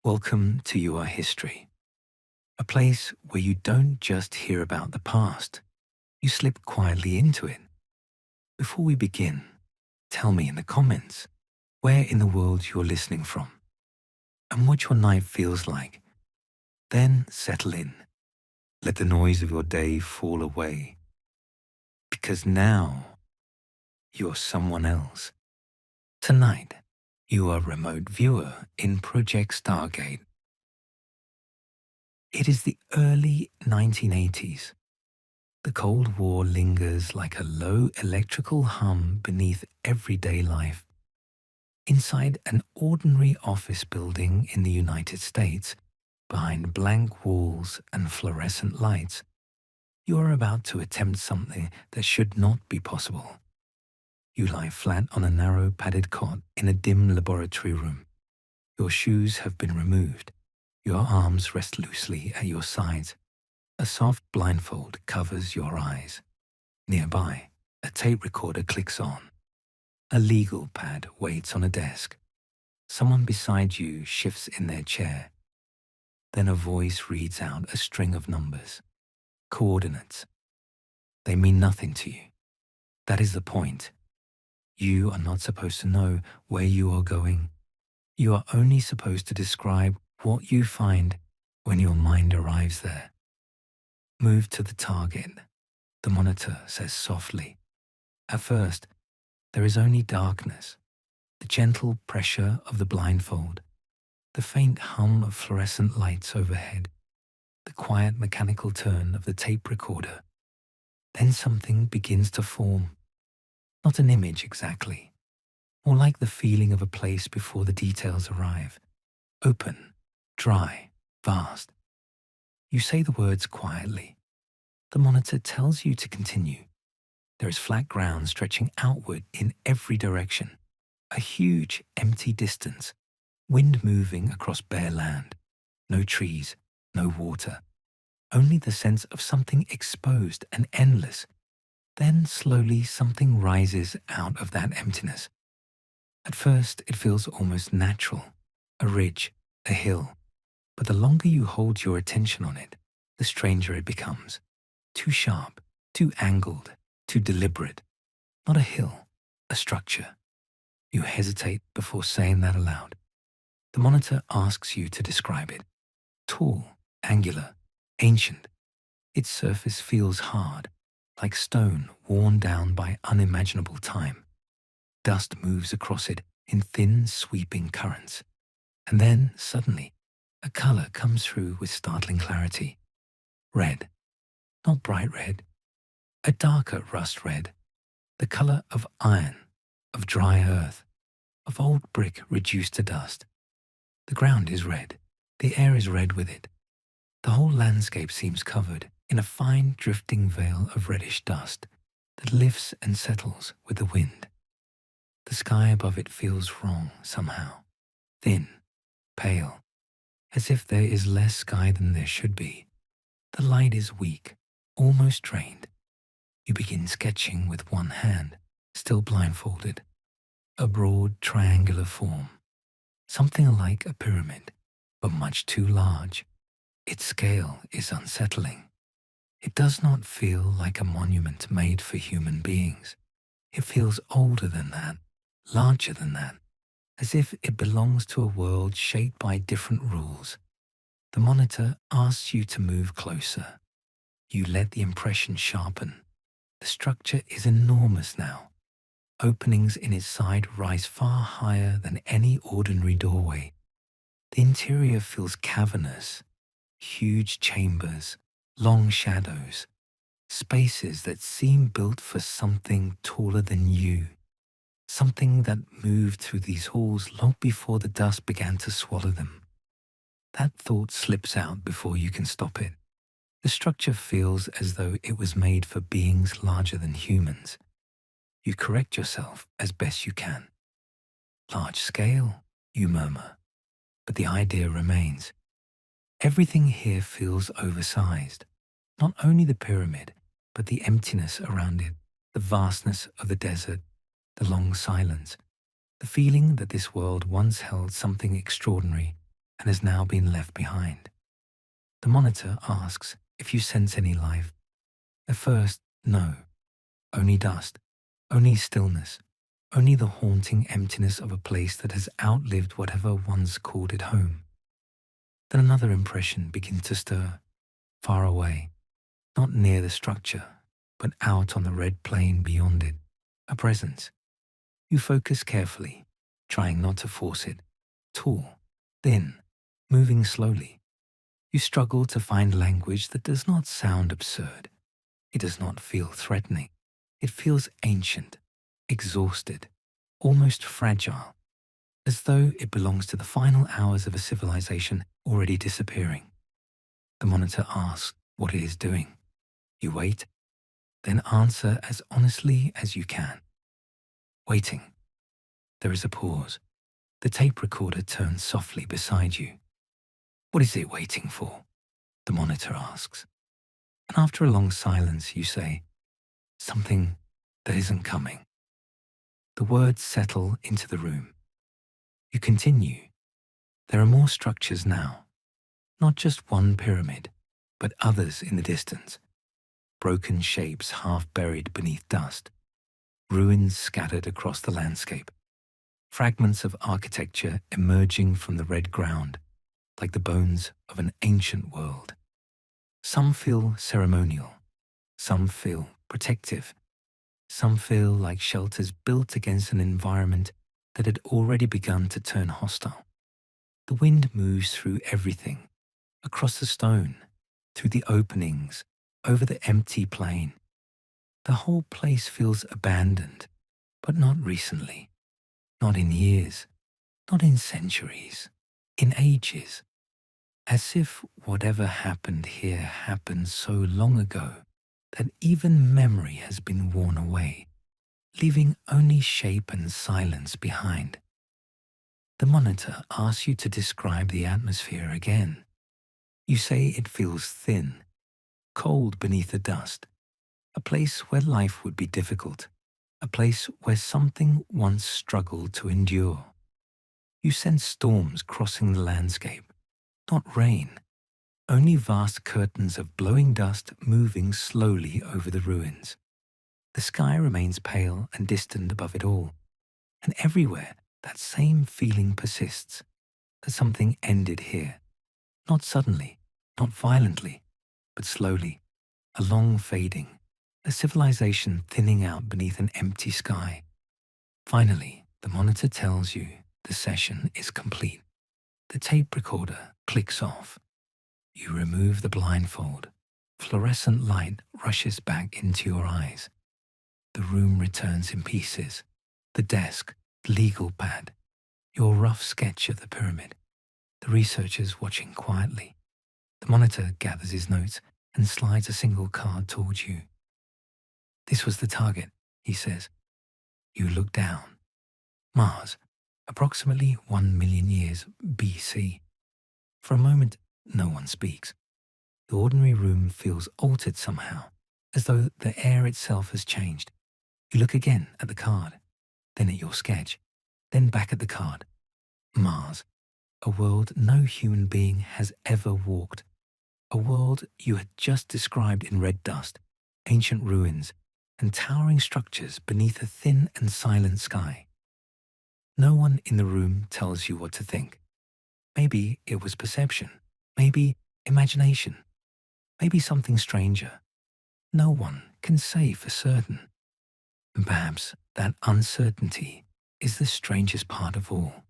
Welcome to Your History, a place where you don't just hear about the past, you slip quietly into it. Before we begin, tell me in the comments where in the world you're listening from and what your night feels like. Then settle in. Let the noise of your day fall away. Because now you're someone else. Tonight, you are a remote viewer in Project Stargate. It is the early 1980s. The Cold War lingers like a low electrical hum beneath everyday life. Inside an ordinary office building in the United States, behind blank walls and fluorescent lights, you are about to attempt something that should not be possible. You lie flat on a narrow padded cot in a dim laboratory room. Your shoes have been removed. Your arms rest loosely at your sides. A soft blindfold covers your eyes. Nearby, a tape recorder clicks on. A legal pad waits on a desk. Someone beside you shifts in their chair. Then a voice reads out a string of numbers, coordinates. They mean nothing to you. That is the point. You are not supposed to know where you are going. You are only supposed to describe what you find when your mind arrives there. Move to the target, the monitor says softly. At first, there is only darkness, the gentle pressure of the blindfold, the faint hum of fluorescent lights overhead, the quiet mechanical turn of the tape recorder. Then something begins to form. Not an image exactly, more like the feeling of a place before the details arrive. Open, dry, vast. You say the words quietly. The monitor tells you to continue. There is flat ground stretching outward in every direction, a huge empty distance, wind moving across bare land. No trees, no water, only the sense of something exposed and endless. Then slowly something rises out of that emptiness. At first it feels almost natural, a ridge, a hill. But the longer you hold your attention on it, the stranger it becomes. Too sharp, too angled, too deliberate. Not a hill, a structure. You hesitate before saying that aloud. The monitor asks you to describe it. Tall, angular, ancient. Its surface feels hard, like stone worn down by unimaginable time. Dust moves across it in thin, sweeping currents. And then, suddenly, a color comes through with startling clarity. Red. Not bright red. A darker rust red. The color of iron, of dry earth, of old brick reduced to dust. The ground is red. The air is red with it. The whole landscape seems covered in a fine drifting veil of reddish dust that lifts and settles with the wind. The sky above it feels wrong somehow. Thin, pale, as if there is less sky than there should be. The light is weak, almost drained. You begin sketching with one hand, still blindfolded. A broad triangular form, something like a pyramid, but much too large. Its scale is unsettling. It does not feel like a monument made for human beings. It feels older than that, larger than that, as if it belongs to a world shaped by different rules. The monitor asks you to move closer. You let the impression sharpen. The structure is enormous now. Openings in its side rise far higher than any ordinary doorway. The interior feels cavernous. Huge chambers, long shadows, spaces that seem built for something taller than you. Something that moved through these halls long before the dust began to swallow them. That thought slips out before you can stop it. The structure feels as though it was made for beings larger than humans. You correct yourself as best you can. Large scale, you murmur, but the idea remains. Everything here feels oversized. Not only the pyramid, but the emptiness around it, the vastness of the desert, the long silence, the feeling that this world once held something extraordinary and has now been left behind. The monitor asks if you sense any life. At first, no. Only dust, only stillness, only the haunting emptiness of a place that has outlived whatever once called it home. Then another impression begins to stir, far away, not near the structure, but out on the red plain beyond it, a presence. You focus carefully, trying not to force it. Tall, thin, moving slowly. You struggle to find language that does not sound absurd. It does not feel threatening. It feels ancient, exhausted, almost fragile, as though it belongs to the final hours of a civilization already disappearing. The monitor asks what it is doing. You wait, then answer as honestly as you can. Waiting. There is a pause. The tape recorder turns softly beside you. What is it waiting for? The monitor asks. And after a long silence, you say, something that isn't coming. The words settle into the room. You continue. There are more structures now. Not just one pyramid, but others in the distance. Broken shapes half buried beneath dust. Ruins scattered across the landscape. Fragments of architecture emerging from the red ground, like the bones of an ancient world. Some feel ceremonial. Some feel protective. Some feel like shelters built against an environment that had already begun to turn hostile. The wind moves through everything, across the stone, through the openings, over the empty plain. The whole place feels abandoned, but not recently, not in years, not in centuries, in ages. As if whatever happened here happened so long ago that even memory has been worn away, leaving only shape and silence behind. The monitor asks you to describe the atmosphere again. You say it feels thin, cold beneath the dust, a place where life would be difficult, a place where something once struggled to endure. You sense storms crossing the landscape, not rain, only vast curtains of blowing dust moving slowly over the ruins. The sky remains pale and distant above it all, and everywhere that same feeling persists, that something ended here, not suddenly, not violently, but slowly, a long fading, a civilization thinning out beneath an empty sky. Finally, the monitor tells you the session is complete. The tape recorder clicks off. You remove the blindfold. Fluorescent light rushes back into your eyes. The room returns in pieces. The desk, the legal pad, your rough sketch of the pyramid. The researchers watching quietly. The monitor gathers his notes and slides a single card towards you. This was the target, he says. You look down. Mars, approximately 1 million years BC. For a moment, no one speaks. The ordinary room feels altered somehow, as though the air itself has changed. You look again at the card, then at your sketch, then back at the card. Mars, a world no human being has ever walked. A world you had just described in red dust, ancient ruins, and towering structures beneath a thin and silent sky. No one in the room tells you what to think. Maybe it was perception, maybe imagination, maybe something stranger. No one can say for certain. And perhaps that uncertainty is the strangest part of all,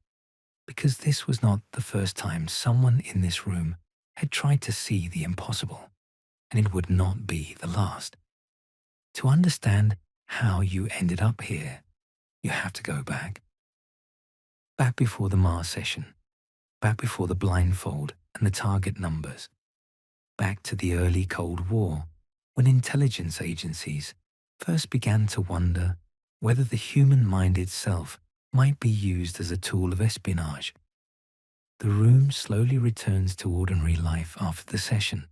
because this was not the first time someone in this room had tried to see the impossible, and it would not be the last. To understand how you ended up here, you have to go back. Back before the Mars session, back before the blindfold and the target numbers, back to the early Cold War, when intelligence agencies first began to wonder whether the human mind itself might be used as a tool of espionage. The room slowly returns to ordinary life after the session.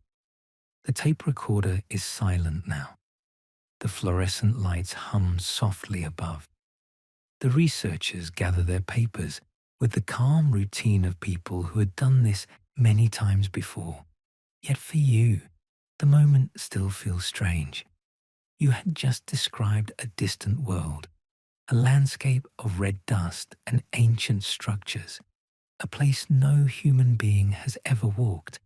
The tape recorder is silent now. The fluorescent lights hum softly above. The researchers gather their papers with the calm routine of people who had done this many times before. Yet for you, the moment still feels strange. You had just described a distant world, a landscape of red dust and ancient structures, a place no human being has ever walked.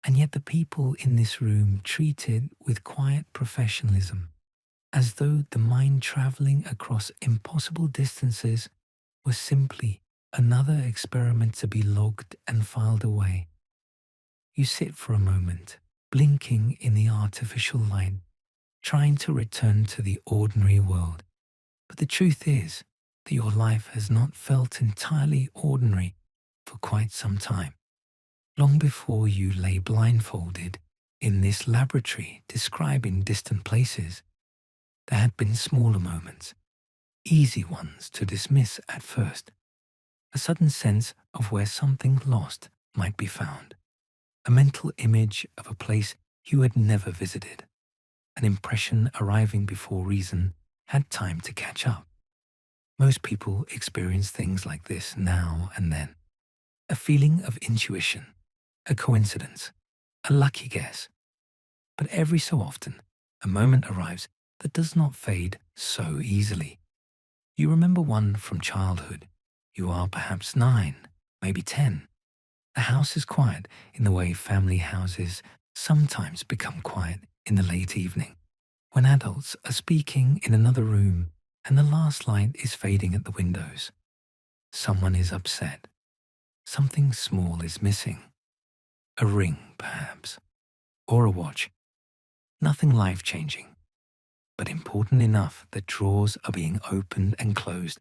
And yet the people in this room treat it with quiet professionalism, as though the mind traveling across impossible distances was simply another experiment to be logged and filed away. You sit for a moment, blinking in the artificial light, trying to return to the ordinary world. But the truth is that your life has not felt entirely ordinary for quite some time. Long before you lay blindfolded in this laboratory describing distant places, there had been smaller moments, easy ones to dismiss at first, a sudden sense of where something lost might be found, a mental image of a place you had never visited, an impression arriving before reason had time to catch up. Most people experience things like this now and then, a feeling of intuition, a coincidence, a lucky guess. But every so often, a moment arrives that does not fade so easily. You remember one from childhood. You are perhaps 9, maybe 10. The house is quiet in the way family houses sometimes become quiet in the late evening, when adults are speaking in another room and the last light is fading at the windows. Someone is upset. Something small is missing. A ring, perhaps, or a watch. Nothing life-changing, but important enough that drawers are being opened and closed,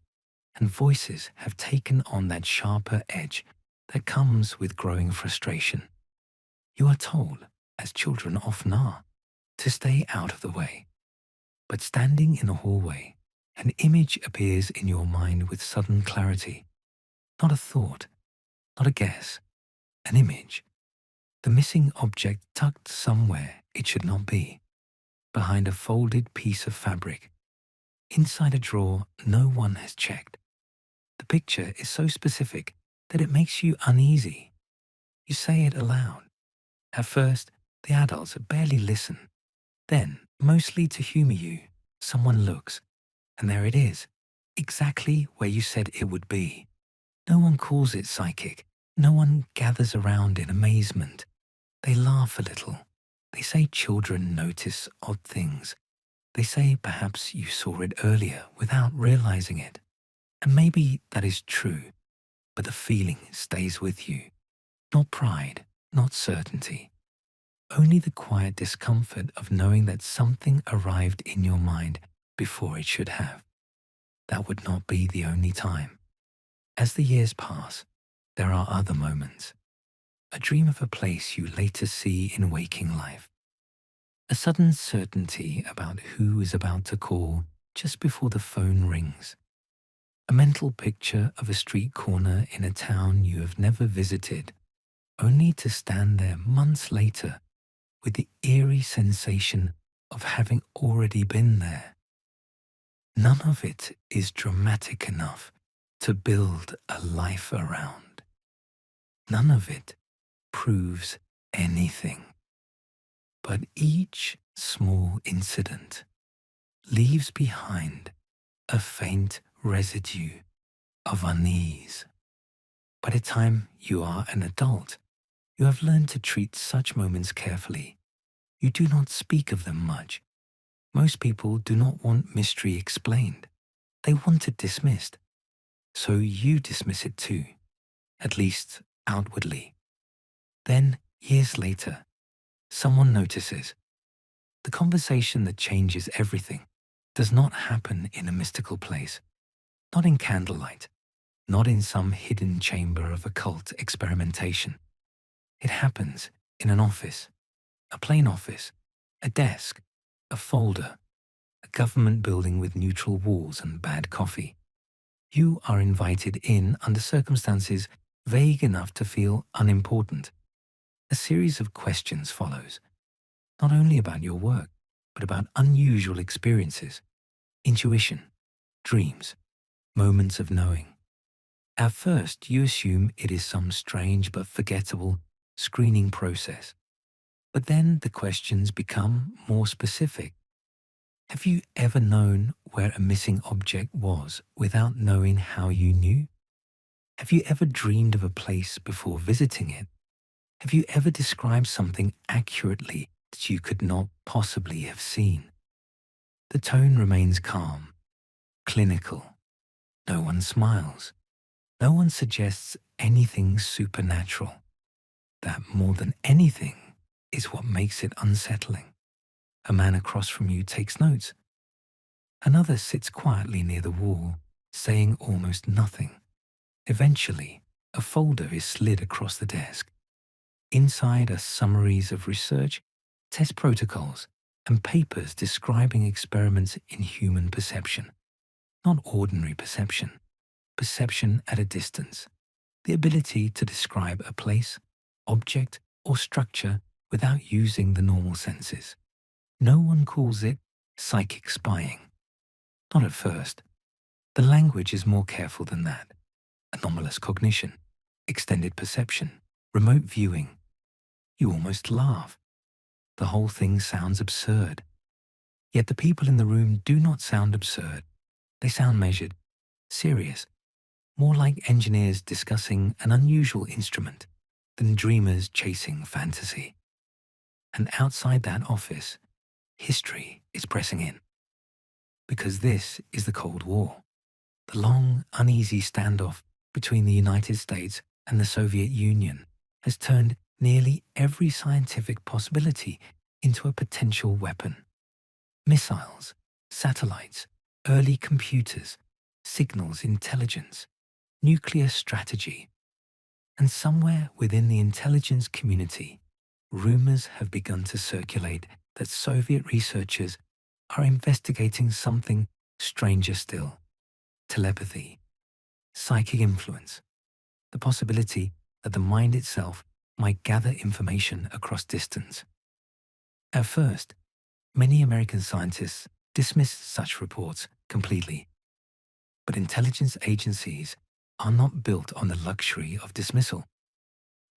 and voices have taken on that sharper edge that comes with growing frustration. You are told, as children often are, to stay out of the way. But standing in a hallway, an image appears in your mind with sudden clarity. Not a thought, not a guess, an image. The missing object tucked somewhere it should not be, behind a folded piece of fabric, inside a drawer no one has checked. The picture is so specific that it makes you uneasy. You say it aloud. At first, the adults barely listen. Then, mostly to humor you, someone looks, and there it is, exactly where you said it would be. No one calls it psychic. No one gathers around in amazement. They laugh a little. They say children notice odd things. They say perhaps you saw it earlier without realizing it. And maybe that is true, but the feeling stays with you. Not pride, not certainty. Only the quiet discomfort of knowing that something arrived in your mind before it should have. That would not be the only time. As the years pass, there are other moments. A dream of a place you later see in waking life. A sudden certainty about who is about to call just before the phone rings. A mental picture of a street corner in a town you have never visited, only to stand there months later with the eerie sensation of having already been there. None of it is dramatic enough to build a life around. None of it proves anything. But each small incident leaves behind a faint residue of unease. By the time you are an adult, you have learned to treat such moments carefully. You do not speak of them much. Most people do not want mystery explained. They want it dismissed. So you dismiss it too, at least outwardly. Then, years later, someone notices. The conversation that changes everything does not happen in a mystical place, not in candlelight, not in some hidden chamber of occult experimentation. It happens in an office, a plain office, a desk, a folder, a government building with neutral walls and bad coffee. You are invited in under circumstances vague enough to feel unimportant. A series of questions follows, not only about your work, but about unusual experiences, intuition, dreams, moments of knowing. At first, you assume it is some strange but forgettable screening process. But then the questions become more specific. Have you ever known where a missing object was without knowing how you knew? Have you ever dreamed of a place before visiting it? Have you ever described something accurately that you could not possibly have seen? The tone remains calm, clinical. No one smiles. No one suggests anything supernatural. That, more than anything, is what makes it unsettling. A man across from you takes notes. Another sits quietly near the wall, saying almost nothing. Eventually, a folder is slid across the desk. Inside are summaries of research, test protocols, and papers describing experiments in human perception. Not ordinary perception, perception at a distance. The ability to describe a place, object, or structure without using the normal senses. No one calls it psychic spying. Not at first. The language is more careful than that. Anomalous cognition, extended perception, remote viewing. You almost laugh. The whole thing sounds absurd. Yet the people in the room do not sound absurd. They sound measured, serious, more like engineers discussing an unusual instrument than dreamers chasing fantasy. And outside that office, history is pressing in. Because this is the Cold War, the long, uneasy standoff between the United States and the Soviet Union has turned nearly every scientific possibility into a potential weapon. Missiles, satellites, early computers, signals intelligence, nuclear strategy. And somewhere within the intelligence community, rumors have begun to circulate that Soviet researchers are investigating something stranger still: telepathy, psychic influence, the possibility that the mind itself might gather information across distance. At first, many American scientists dismissed such reports completely. But intelligence agencies are not built on the luxury of dismissal.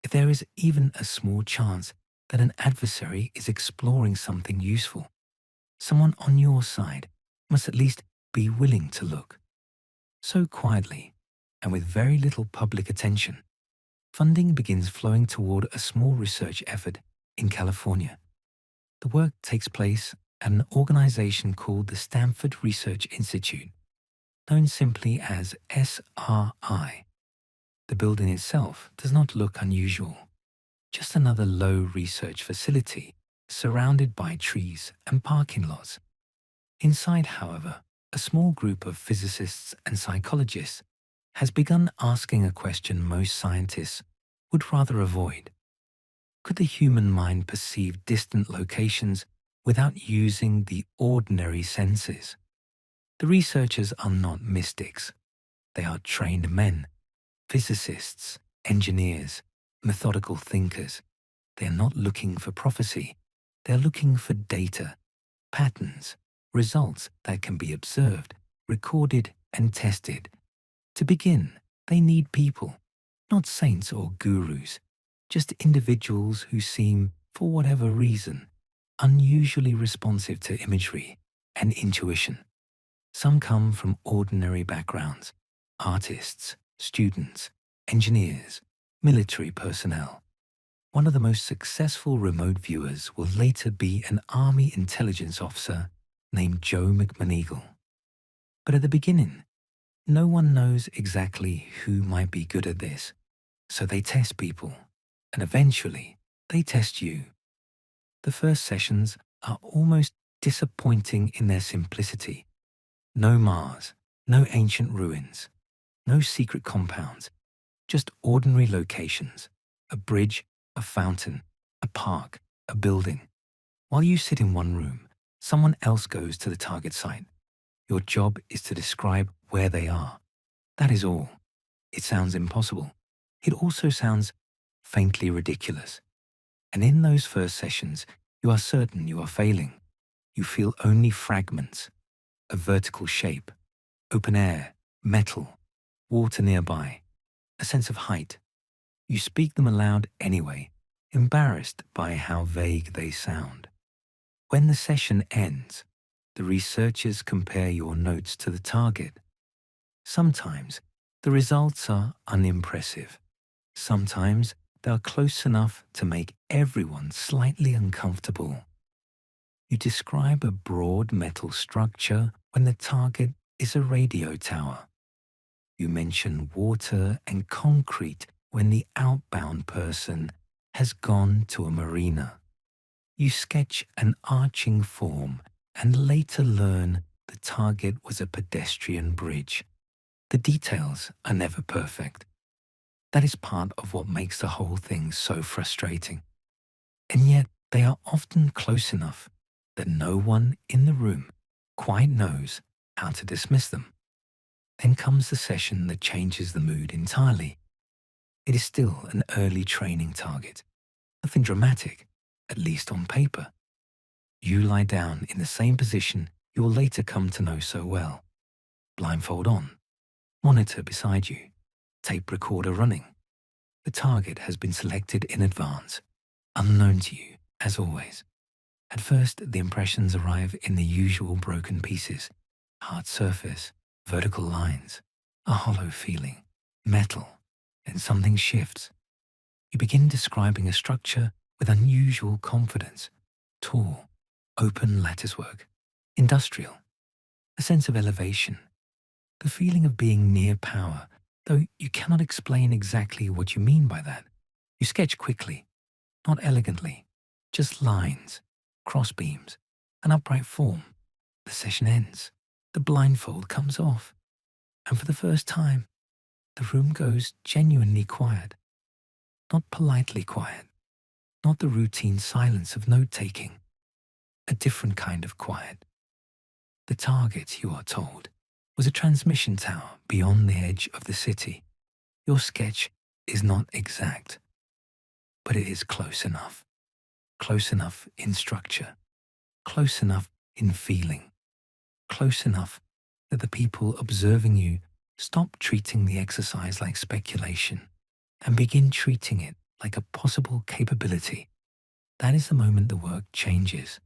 If there is even a small chance that an adversary is exploring something useful, someone on your side must at least be willing to look. So quietly, and with very little public attention, funding begins flowing toward a small research effort in California. The work takes place at an organization called the Stanford Research Institute, known simply as SRI. The building itself does not look unusual, just another low research facility surrounded by trees and parking lots. Inside, however, a small group of physicists and psychologists has begun asking a question most scientists would rather avoid. Could the human mind perceive distant locations without using the ordinary senses? The researchers are not mystics. They are trained men, physicists, engineers, methodical thinkers. They are not looking for prophecy. They are looking for data, patterns, results that can be observed, recorded, and tested. To begin, they need people, not saints or gurus, just individuals who seem, for whatever reason, unusually responsive to imagery and intuition. Some come from ordinary backgrounds: artists, students, engineers, military personnel. One of the most successful remote viewers will later be an Army intelligence officer named Joe McMoneagle. But at the beginning, no one knows exactly who might be good at this, so they test people, and eventually they test you. The first sessions are almost disappointing in their simplicity. No Mars, no ancient ruins, no secret compounds, just ordinary locations: a bridge, a fountain, a park, a building. While you sit in one room, someone else goes to the target site. Your job is to describe where they are. That is all. It sounds impossible. It also sounds faintly ridiculous. And in those first sessions, you are certain you are failing. You feel only fragments: a vertical shape, open air, metal, water nearby. a sense of height. You speak them aloud anyway, embarrassed by how vague they sound. When the session ends, the researchers compare your notes to the target. Sometimes the results are unimpressive. Sometimes they are close enough to make everyone slightly uncomfortable. You describe a broad metal structure when the target is a radio tower. You mention water and concrete when the outbound person has gone to a marina. You sketch an arching form and later learn the target was a pedestrian bridge. The details are never perfect. That is part of what makes the whole thing so frustrating. And yet they are often close enough that no one in the room quite knows how to dismiss them. Then comes the session that changes the mood entirely. It is still an early training target. Nothing dramatic, at least on paper. You lie down in the same position you will later come to know so well. Blindfold on, monitor beside you, tape recorder running. The target has been selected in advance, unknown to you, as always. At first, the impressions arrive in the usual broken pieces: hard surface, vertical lines, a hollow feeling, metal, and something shifts. You begin describing a structure with unusual confidence: tall, open latticework, industrial, a sense of elevation, the feeling of being near power, though you cannot explain exactly what you mean by that. You sketch quickly, not elegantly, just lines, crossbeams, an upright form. The session ends. The blindfold comes off. And for the first time, the room goes genuinely quiet. Not politely quiet. Not the routine silence of note-taking. A different kind of quiet. The target, you are told, was a transmission tower beyond the edge of the city. Your sketch is not exact, but it is close enough. Close enough in structure. Close enough in feeling. Close enough that the people observing you stop treating the exercise like speculation and begin treating it like a possible capability. That is the moment the work changes,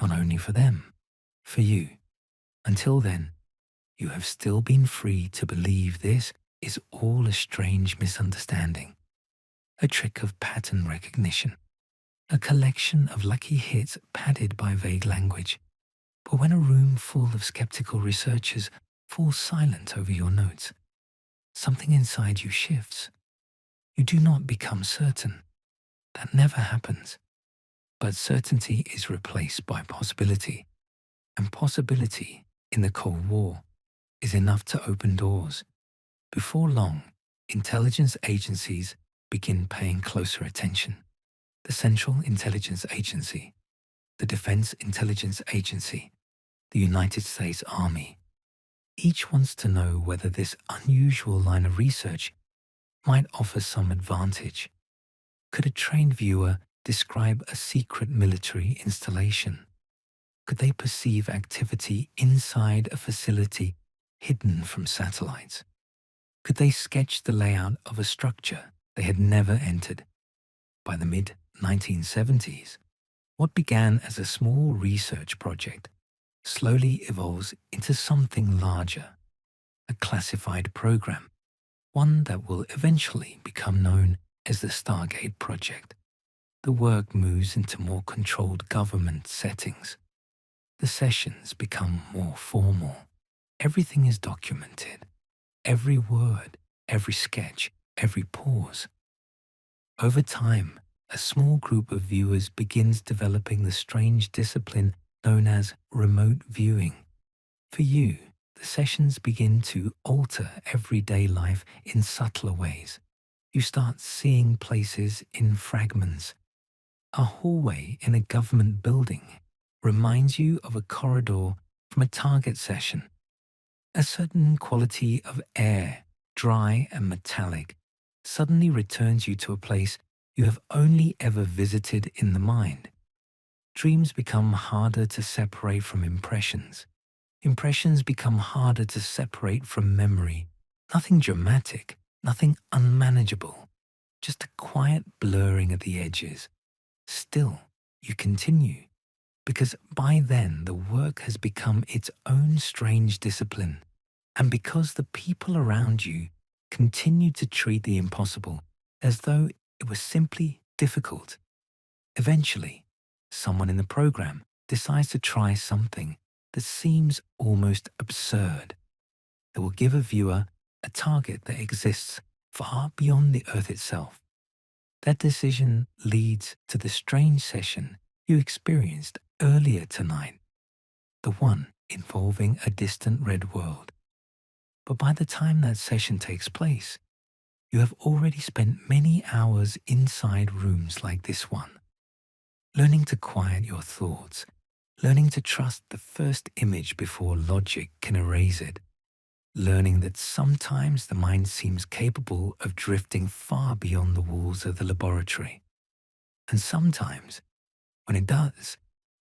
not only for them, for you. Until then, you have still been free to believe this is all a strange misunderstanding, a trick of pattern recognition, a collection of lucky hits padded by vague language. But when a room full of skeptical researchers falls silent over your notes, something inside you shifts. You do not become certain. That never happens. But certainty is replaced by possibility. And possibility in the Cold War is enough to open doors. Before long, intelligence agencies begin paying closer attention. The Central Intelligence Agency, the Defense Intelligence Agency, the United States Army. Each wants to know whether this unusual line of research might offer some advantage. Could a trained viewer describe a secret military installation? Could they perceive activity inside a facility hidden from satellites? Could they sketch the layout of a structure they had never entered? By the mid-1970s, what began as a small research project slowly evolves into something larger, a classified program, one that will eventually become known as the Stargate Project. The work moves into more controlled government settings. The sessions become more formal. Everything is documented. Every word, every sketch, every pause. Over time, a small group of viewers begins developing the strange discipline known as remote viewing. For you, the sessions begin to alter everyday life in subtler ways. You start seeing places in fragments. A hallway in a government building reminds you of a corridor from a target session. A certain quality of air, dry and metallic, suddenly returns you to a place you have only ever visited in the mind. Dreams become harder to separate from impressions. Impressions become harder to separate from memory. Nothing dramatic, Nothing unmanageable, just a quiet blurring at the edges. Still, you continue, because by then the work has become its own strange discipline, and because the people around you continue to treat the impossible as though it was simply difficult. Eventually, someone in the program decides to try something that seems almost absurd. They will give a viewer a target that exists far beyond the Earth itself. That decision leads to the strange session you experienced earlier tonight, the one involving a distant red world. But by the time that session takes place, you have already spent many hours inside rooms like this one, learning to quiet your thoughts, learning to trust the first image before logic can erase it, learning that sometimes the mind seems capable of drifting far beyond the walls of the laboratory. And sometimes, when it does,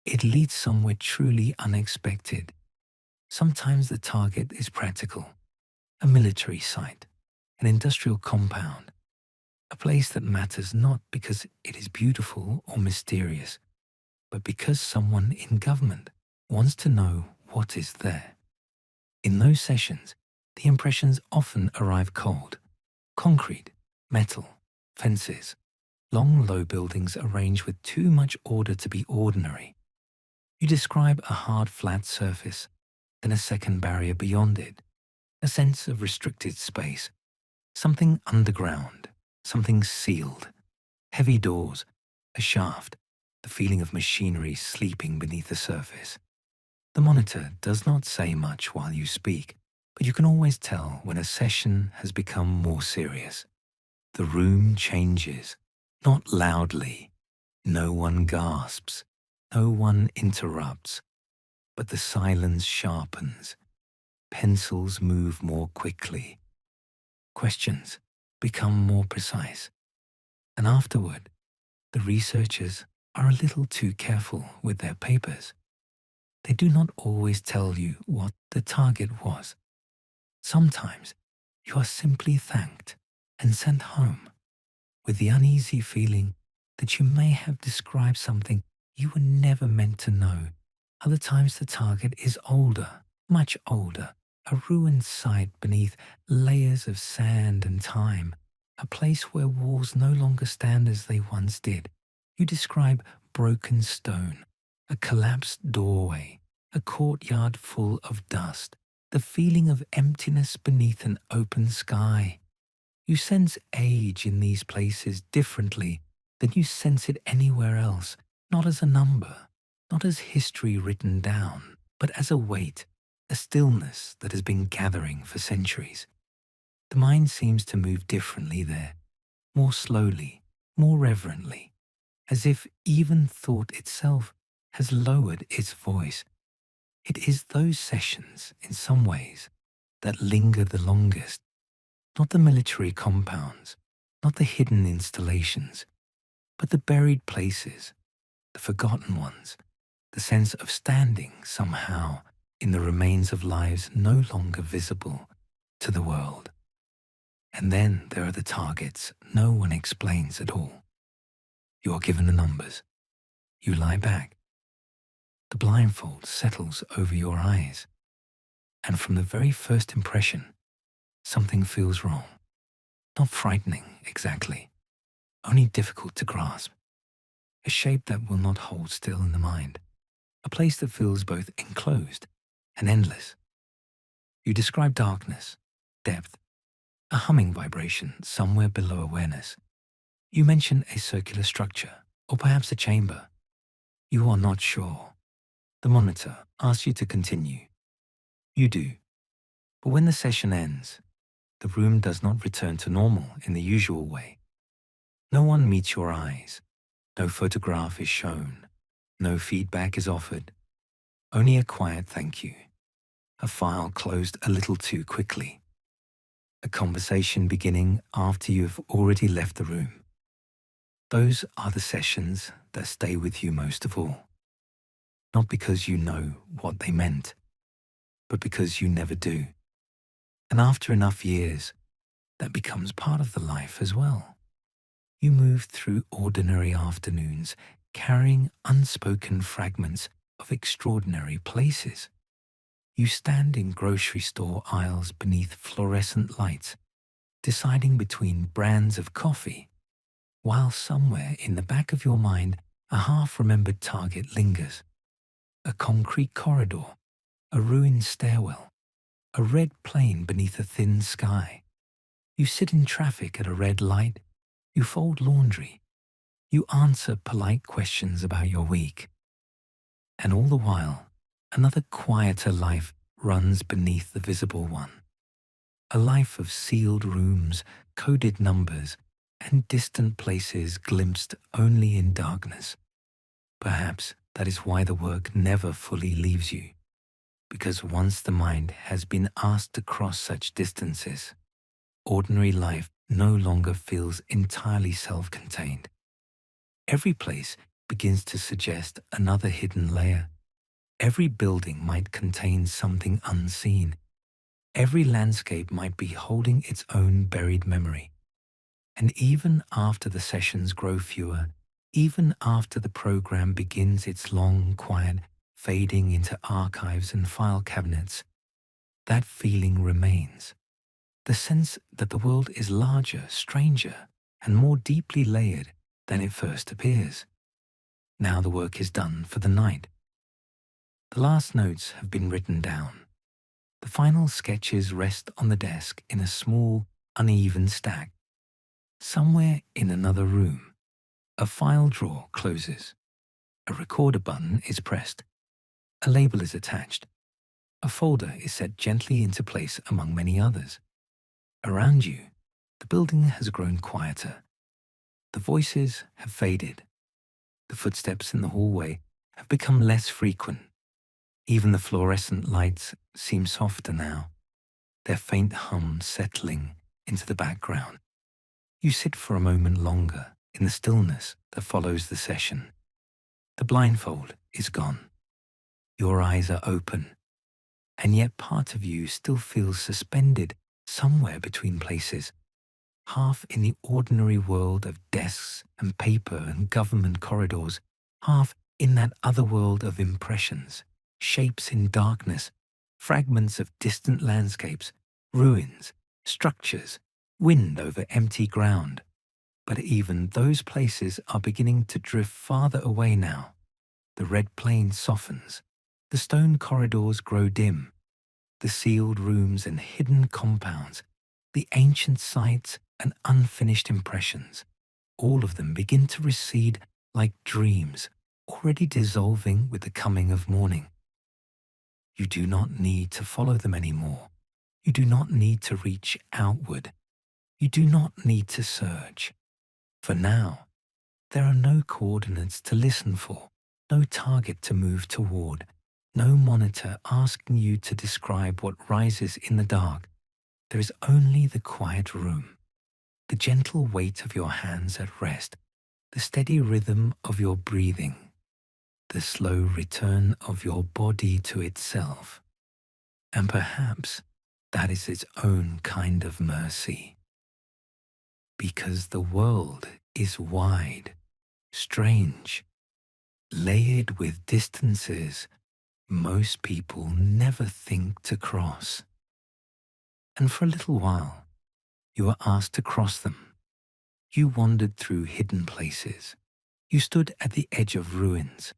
it leads somewhere truly unexpected. Sometimes the target is practical, a military site, an industrial compound, a place that matters not because it is beautiful or mysterious, but because someone in government wants to know what is there. In those sessions, the impressions often arrive cold. Concrete, metal, fences, long low buildings arranged with too much order to be ordinary. You describe a hard flat surface, then a second barrier beyond it, a sense of restricted space, something underground, something sealed, heavy doors, a shaft, the feeling of machinery sleeping beneath the surface. The monitor does not say much while you speak, but you can always tell when a session has become more serious. The room changes, not loudly. No one gasps, no one interrupts, but the silence sharpens. Pencils move more quickly. Questions become more precise. And afterward, the researchers are a little too careful with their papers. They do not always tell you what the target was. Sometimes you are simply thanked and sent home with the uneasy feeling that you may have described something you were never meant to know. Other times the target is older, much older, a ruined site beneath layers of sand and time, a place where walls no longer stand as they once did. You describe broken stone, a collapsed doorway, a courtyard full of dust, the feeling of emptiness beneath an open sky. You sense age in these places differently than you sense it anywhere else, not as a number, not as history written down, but as a weight, a stillness that has been gathering for centuries. The mind seems to move differently there, more slowly, more reverently, as if even thought itself has lowered its voice. It is those sessions, in some ways, that linger the longest, not the military compounds, not the hidden installations, but the buried places, the forgotten ones, the sense of standing somehow in the remains of lives no longer visible to the world. And then there are the targets no one explains at all. You are given the numbers. You lie back. The blindfold settles over your eyes. And from the very first impression, something feels wrong. Not frightening exactly, only difficult to grasp. A shape that will not hold still in the mind. A place that feels both enclosed and endless. You describe darkness, depth, a humming vibration somewhere below awareness. You mention a circular structure, or perhaps a chamber. You are not sure. The monitor asks you to continue. You do. But when the session ends, the room does not return to normal in the usual way. No one meets your eyes. No photograph is shown. No feedback is offered. Only a quiet thank you. A file closed a little too quickly. A conversation beginning after you have already left the room. Those are the sessions that stay with you most of all. Not because you know what they meant, but because you never do. And after enough years, that becomes part of the life as well. You move through ordinary afternoons, carrying unspoken fragments of extraordinary places. You stand in grocery store aisles beneath fluorescent lights, deciding between brands of coffee, while somewhere in the back of your mind a half-remembered target lingers. A concrete corridor, a ruined stairwell, a red plane beneath a thin sky. You sit in traffic at a red light, you fold laundry, you answer polite questions about your week. And all the while, another quieter life runs beneath the visible one. A life of sealed rooms, coded numbers, and distant places glimpsed only in darkness. Perhaps that is why the work never fully leaves you, because once the mind has been asked to cross such distances, ordinary life no longer feels entirely self-contained. Every place begins to suggest another hidden layer. Every building might contain something unseen. Every landscape might be holding its own buried memory. And even after the sessions grow fewer, even after the program begins its long, quiet fading into archives and file cabinets, that feeling remains. The sense that the world is larger, stranger, and more deeply layered than it first appears. Now the work is done for the night. The last notes have been written down. The final sketches rest on the desk in a small, uneven stack. Somewhere in another room, a file drawer closes. A recorder button is pressed. A label is attached. A folder is set gently into place among many others. Around you, the building has grown quieter. The voices have faded. The footsteps in the hallway have become less frequent. Even the fluorescent lights seem softer now, their faint hum settling into the background. You sit for a moment longer in the stillness that follows the session. The blindfold is gone. Your eyes are open, and yet part of you still feels suspended somewhere between places, half in the ordinary world of desks and paper and government corridors, half in that other world of impressions, shapes in darkness, fragments of distant landscapes, ruins, structures, wind over empty ground. But even those places are beginning to drift farther away now. The red plane softens. The stone corridors grow dim. The sealed rooms and hidden compounds, the ancient sites and unfinished impressions, all of them begin to recede like dreams, already dissolving with the coming of morning. You do not need to follow them anymore. You do not need to reach outward. You do not need to search. For now, there are no coordinates to listen for, no target to move toward, no monitor asking you to describe what rises in the dark. There is only the quiet room, the gentle weight of your hands at rest, the steady rhythm of your breathing, the slow return of your body to itself. And perhaps that is its own kind of mercy. Because the world is wide, strange, layered with distances most people never think to cross. And for a little while, you were asked to cross them. You wandered through hidden places. You stood at the edge of ruins.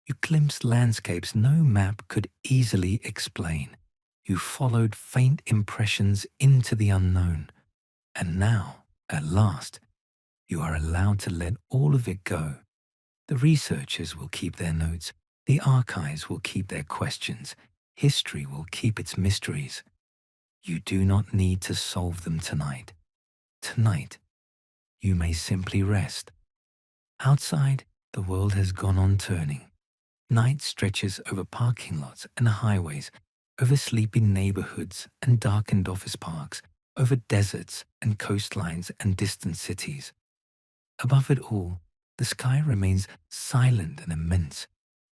You glimpsed landscapes no map could easily explain. You followed faint impressions into the unknown. And now, at last, you are allowed to let all of it go. The researchers will keep their notes. The archives will keep their questions. History will keep its mysteries. You do not need to solve them tonight. Tonight, you may simply rest. Outside, the world has gone on turning. Night stretches over parking lots and highways, over sleeping neighborhoods and darkened office parks, over deserts and coastlines and distant cities. Above it all, the sky remains silent and immense,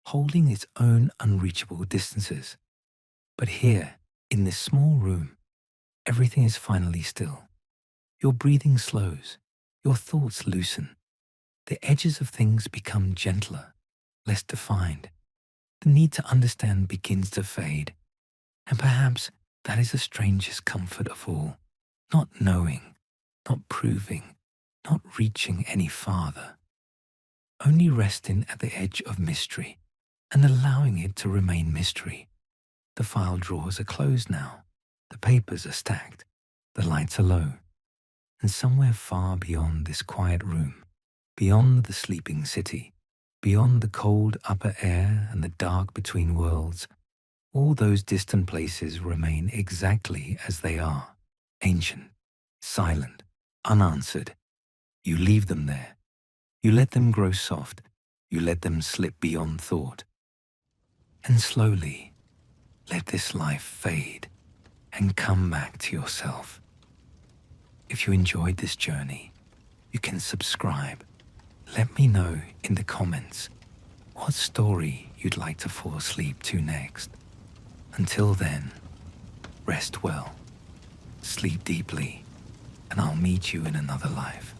holding its own unreachable distances. But here, in this small room, everything is finally still. Your breathing slows, your thoughts loosen, the edges of things become gentler, less defined. The need to understand begins to fade, and perhaps that is the strangest comfort of all. Not knowing, not proving, not reaching any farther. Only resting at the edge of mystery and allowing it to remain mystery. The file drawers are closed now, the papers are stacked, the lights are low, and somewhere far beyond this quiet room, beyond the sleeping city, beyond the cold upper air and the dark between worlds, all those distant places remain exactly as they are, ancient, silent, unanswered. You leave them there. You let them grow soft. You let them slip beyond thought. And slowly, let this life fade and come back to yourself. If you enjoyed this journey, you can subscribe. Let me know in the comments what story you'd like to fall asleep to next. Until then, rest well, sleep deeply, and I'll meet you in another life.